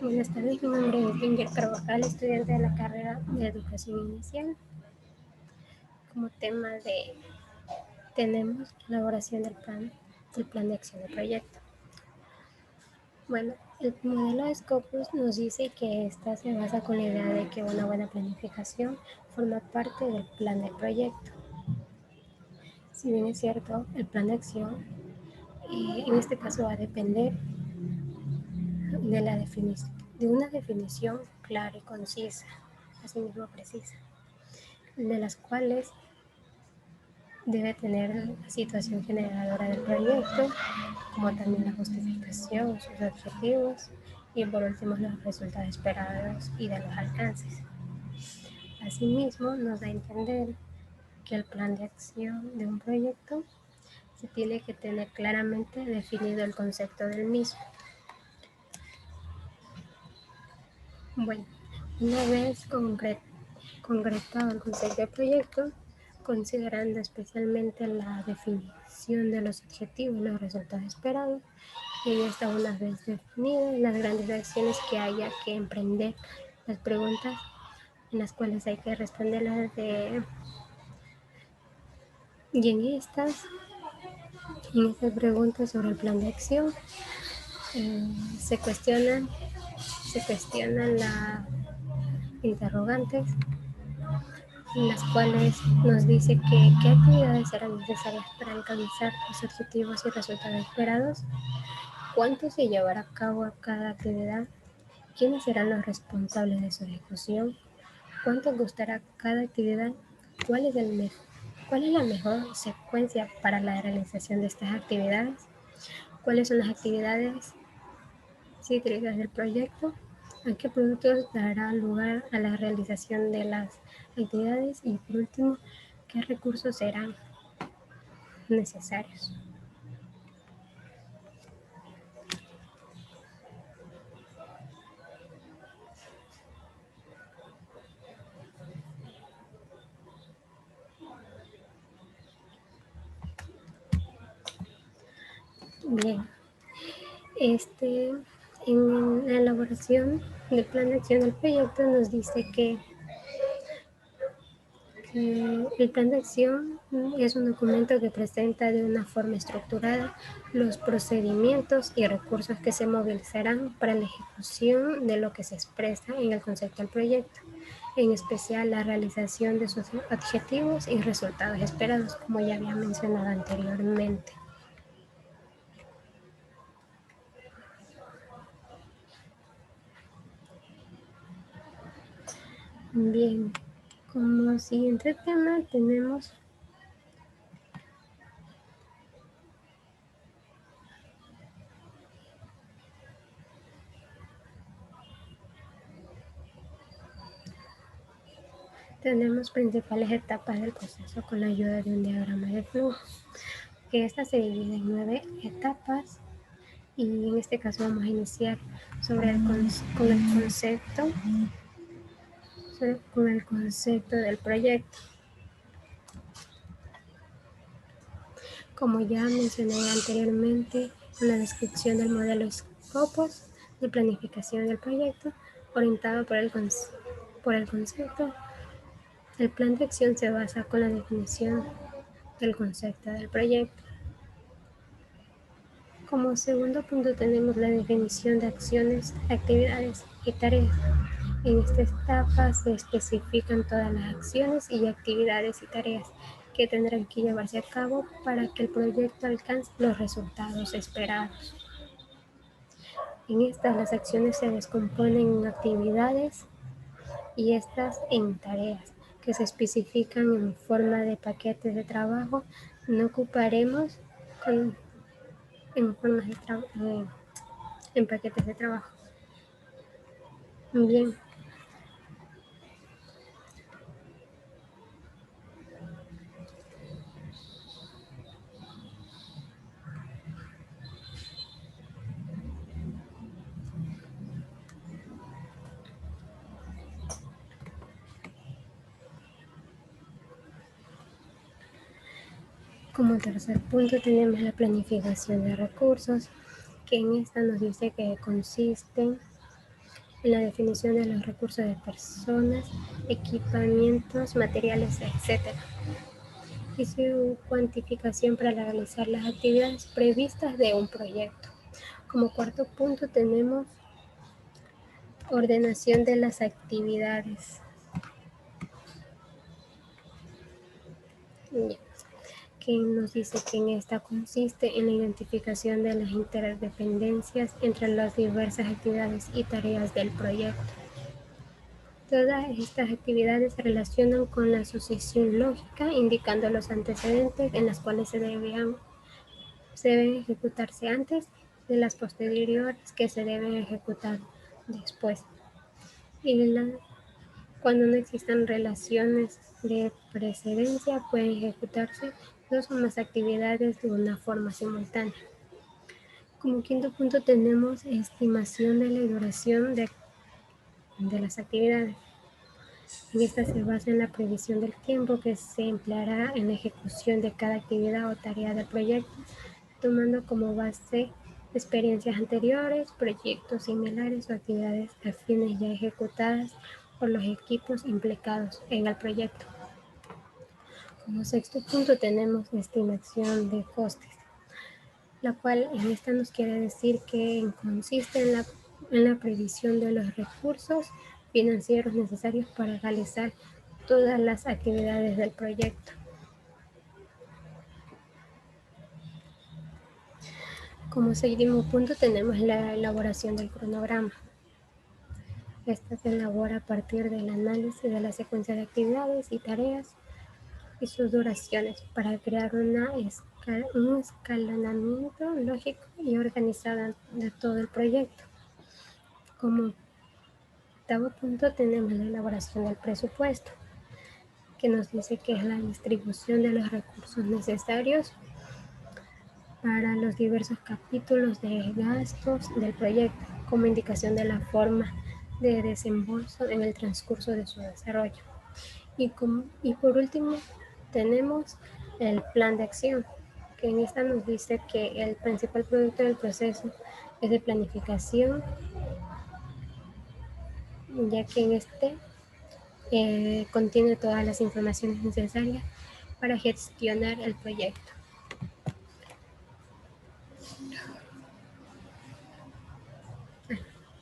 Buenas tardes, mi nombre es Ginger Carvajal, estudiante de la carrera de Educación Inicial. Como tema tenemos elaboración del plan de acción del proyecto. Bueno, el modelo de Scopus nos dice que esta se basa con la idea de que una buena planificación forma parte del plan del proyecto. Si bien es cierto, el plan de acción en este caso va a depender de una definición clara y concisa, asimismo precisa, de las cuales debe tener la situación generadora del proyecto, como también la justificación, sus objetivos y por último los resultados esperados y de los alcances. Asimismo, nos da a entender que el plan de acción de un proyecto se tiene que tener claramente definido el concepto del mismo. Bueno, una vez concretado el concepto del proyecto, considerando especialmente la definición de los objetivos y los resultados esperados, y esta una vez definidas las grandes acciones que haya que emprender, las preguntas en las cuales hay que responderlas y en estas preguntas sobre el plan de acción se cuestionan las interrogantes en las cuales nos dice que qué actividades serán necesarias para alcanzar los objetivos y resultados esperados, cuánto se llevará a cabo cada actividad, quiénes serán los responsables de su ejecución, cuánto costará cada actividad, cuál es la mejor secuencia para la realización de estas actividades, cuáles son las actividades cítricas del proyecto, a qué productos dará lugar a la realización de las actividades y por último, qué recursos serán necesarios. Bien, en la elaboración del plan de acción del proyecto nos dice que el plan de acción es un documento que presenta de una forma estructurada los procedimientos y recursos que se movilizarán para la ejecución de lo que se expresa en el concepto del proyecto, en especial la realización de sus objetivos y resultados esperados, como ya había mencionado anteriormente. Bien, como siguiente tema tenemos principales etapas del proceso con la ayuda de un diagrama de flujo, que esta se divide en 9 etapas y en este caso vamos a iniciar con el concepto del proyecto. Como ya mencioné anteriormente, con la descripción del modelo Scopus de planificación del proyecto, orientado por el concepto, el plan de acción se basa con la definición del concepto del proyecto. Como segundo punto tenemos la definición de acciones, actividades y tareas. En esta etapa se especifican todas las acciones y actividades y tareas que tendrán que llevarse a cabo para que el proyecto alcance los resultados esperados. En estas las acciones se descomponen en actividades y estas en tareas que se especifican en forma de paquetes de trabajo. No ocuparemos en paquetes de trabajo. Bien. Como tercer punto tenemos la planificación de recursos, que en esta nos dice que consiste en la definición de los recursos de personas, equipamientos, materiales, etc. Y su cuantificación para realizar las actividades previstas de un proyecto. Como cuarto punto tenemos ordenación de las actividades. Que nos dice que en esta consiste en la identificación de las interdependencias entre las diversas actividades y tareas del proyecto. Todas estas actividades se relacionan con la asociación lógica, indicando los antecedentes en los cuales se deben ejecutarse antes de las posteriores que se deben ejecutar después. Y cuando no existan relaciones de precedencia, pueden ejecutarse dos o más actividades de una forma simultánea. Como quinto punto tenemos estimación de la duración de las actividades. Y esta se basa en la previsión del tiempo que se empleará en la ejecución de cada actividad o tarea del proyecto, tomando como base experiencias anteriores, proyectos similares o actividades afines ya ejecutadas por los equipos implicados en el proyecto. Como sexto punto tenemos estimación de costes, la cual en esta nos quiere decir que consiste en la previsión de los recursos financieros necesarios para realizar todas las actividades del proyecto. Como séptimo punto tenemos la elaboración del cronograma. Esta se elabora a partir del análisis de la secuencia de actividades y tareas y sus duraciones para crear un escalonamiento lógico y organizado de todo el proyecto. Como octavo punto tenemos la elaboración del presupuesto, que nos dice que es la distribución de los recursos necesarios para los diversos capítulos de gastos del proyecto, como indicación de la forma de desembolso en el transcurso de su desarrollo. Y por último, tenemos el plan de acción, que en esta nos dice que el principal producto del proceso es de planificación, ya que en este contiene todas las informaciones necesarias para gestionar el proyecto.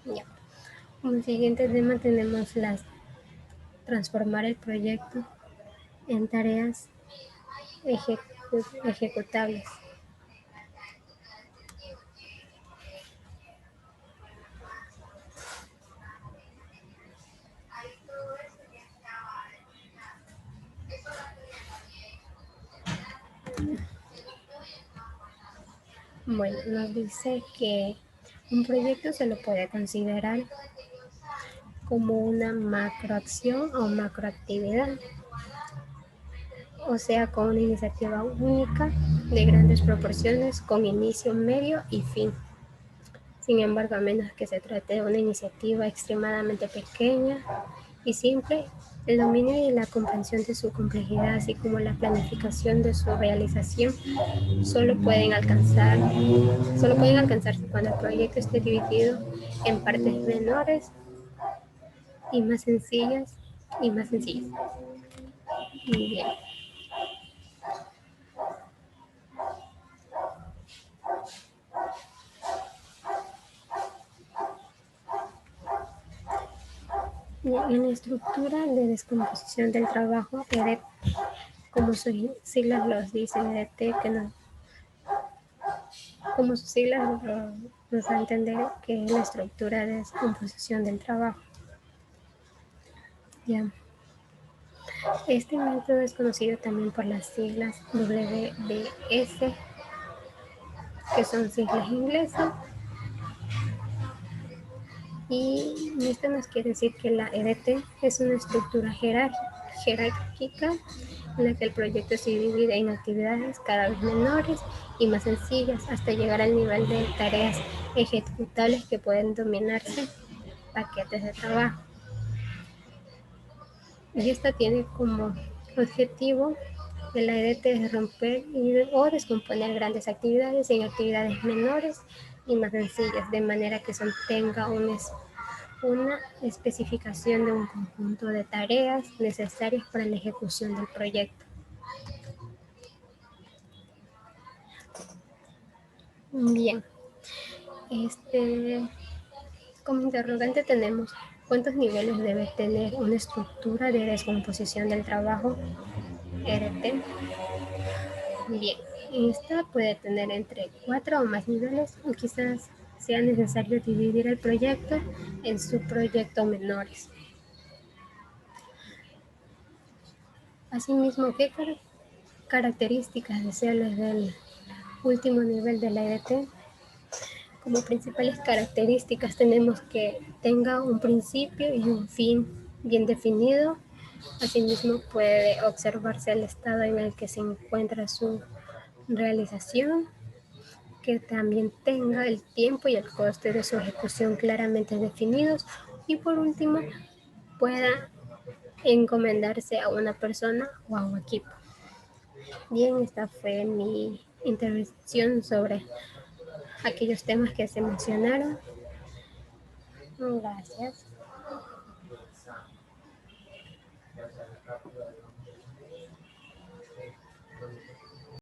Ya. Como siguiente tema tenemos transformar el proyecto en tareas ejecutables. Bueno, nos dice que un proyecto se lo puede considerar como una macroacción o macroactividad, o sea, con una iniciativa única de grandes proporciones con inicio, medio y fin. Sin embargo, a menos que se trate de una iniciativa extremadamente pequeña y simple, el dominio y la comprensión de su complejidad, así como la planificación de su realización, solo pueden alcanzarse cuando el proyecto esté dividido en partes menores y más sencillas y más sencillas. Muy bien. En la estructura de descomposición del trabajo, EDET, como sus siglas los dicen, EDT, como sus siglas nos da a entender que es la estructura de descomposición del trabajo. Ya. Este método es conocido también por las siglas WBS, que son siglas inglesas, y esto nos quiere decir que la EDT es una estructura jerárquica en la que el proyecto se divide en actividades cada vez menores y más sencillas hasta llegar al nivel de tareas ejecutables que pueden denominarse paquetes de trabajo. Y esta tiene como objetivo de la EDT es romper o descomponer grandes actividades en actividades menores y más sencillas, de manera que se obtenga una especificación de un conjunto de tareas necesarias para la ejecución del proyecto. Bien, como interrogante tenemos cuántos niveles debe tener una estructura de descomposición del trabajo RT. Bien, esta puede tener entre 4 o más niveles o quizás sea necesario dividir el proyecto en subproyectos menores. Asimismo, ¿qué características deseables del último nivel de la EDT? Como principales características tenemos que tenga un principio y un fin bien definido. Asimismo, puede observarse el estado en el que se encuentra su realización, que también tenga el tiempo y el coste de su ejecución claramente definidos y por último pueda encomendarse a una persona o a un equipo. Bien, esta fue mi intervención sobre aquellos temas que se mencionaron. Gracias.